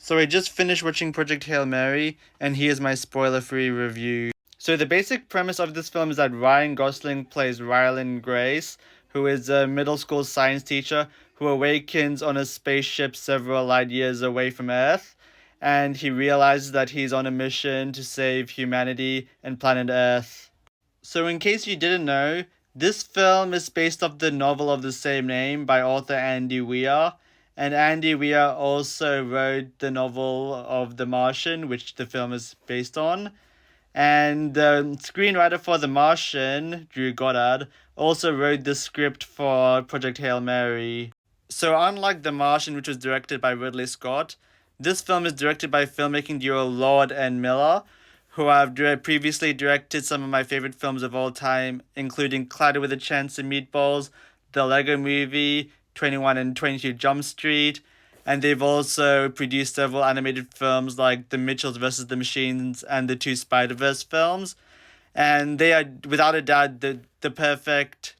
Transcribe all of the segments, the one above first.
So I just finished watching Project Hail Mary, and here's my spoiler-free review. So the basic premise of this film is that Ryan Gosling plays Ryland Grace, who is a middle school science teacher who awakens on a spaceship several light years away from Earth, and he realizes that he's on a mission to save humanity and planet Earth. So in case you didn't know, this film is based off the novel of the same name by author Andy Weir, and Andy Weir also wrote the novel of The Martian, which the film is based on. And the screenwriter for The Martian, Drew Goddard, also wrote the script for Project Hail Mary. So, unlike The Martian, which was directed by Ridley Scott, this film is directed by filmmaking duo Lord and Miller, who have previously directed some of my favorite films of all time, including Cloudy with a Chance of Meatballs, The Lego Movie, 21 and 22 Jump Street, and they've also produced several animated films like The Mitchells vs. the Machines and the two Spider-Verse films. And they are, without a doubt, the perfect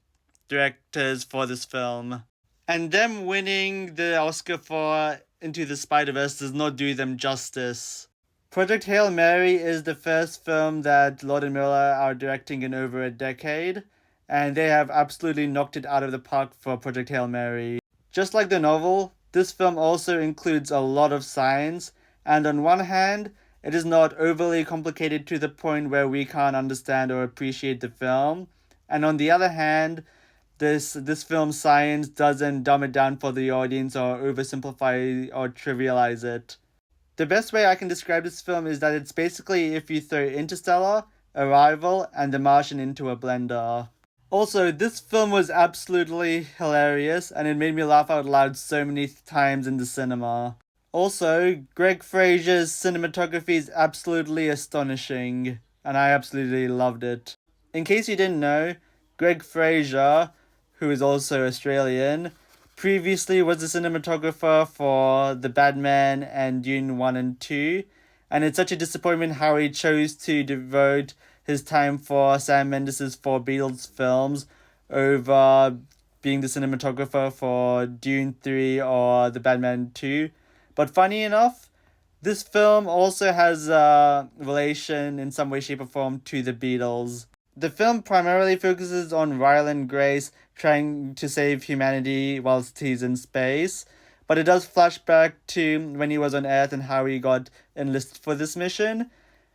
directors for this film. And them winning the Oscar for Into the Spider-Verse does not do them justice. Project Hail Mary is the first film that Lord and Miller are directing in over a decade, and they have absolutely knocked it out of the park for Project Hail Mary. Just like the novel, this film also includes a lot of science, and on one hand, it is not overly complicated to the point where we can't understand or appreciate the film, and on the other hand, this film's science doesn't dumb it down for the audience or oversimplify or trivialize it. The best way I can describe this film is that it's basically if you throw Interstellar, Arrival, and The Martian into a blender. Also, this film was absolutely hilarious and it made me laugh out loud so many times in the cinema. Also, Greg Fraser's cinematography is absolutely astonishing and I absolutely loved it. In case you didn't know, Greg Fraser, who is also Australian, previously was the cinematographer for The Batman and Dune 1 and 2, and it's such a disappointment how he chose to devote his time for Sam Mendes' four Beatles films over being the cinematographer for Dune 3 or The Batman 2. But funny enough, this film also has a relation in some way, shape, or form to the Beatles. The film primarily focuses on Ryland Grace trying to save humanity whilst he's in space, but it does flash back to when he was on Earth and how he got enlisted for this mission.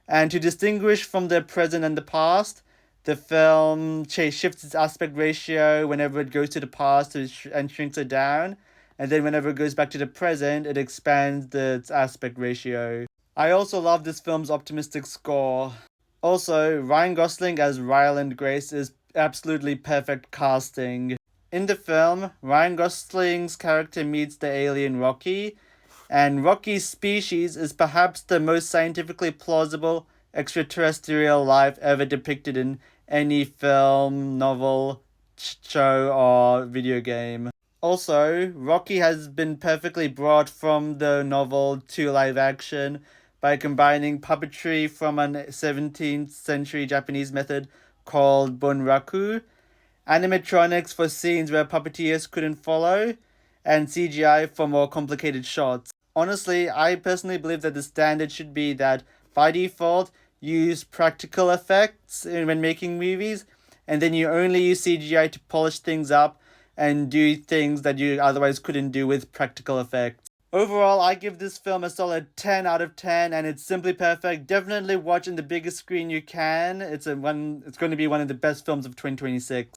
And to distinguish from the present and the past, the film shifts its aspect ratio whenever it goes to the past and shrinks it down, and then whenever it goes back to the present, it expands its aspect ratio. I also love this film's optimistic score. Also, Ryan Gosling as Ryland Grace is absolutely perfect casting. In the film, Ryan Gosling's character meets the alien Rocky, and Rocky's species is perhaps the most scientifically plausible extraterrestrial life ever depicted in any film, novel, show, or video game. Also, Rocky has been perfectly brought from the novel to live action by combining puppetry from a 17th century Japanese method called bunraku, animatronics for scenes where puppeteers couldn't follow, and CGI for more complicated shots. Honestly, I personally believe that the standard should be that by default, use practical effects when making movies, and then you only use CGI to polish things up and do things that you otherwise couldn't do with practical effects. Overall, I give this film a solid 10 out of 10 and it's simply perfect. Definitely watch in the biggest screen you can. It's going to be one of the best films of 2026.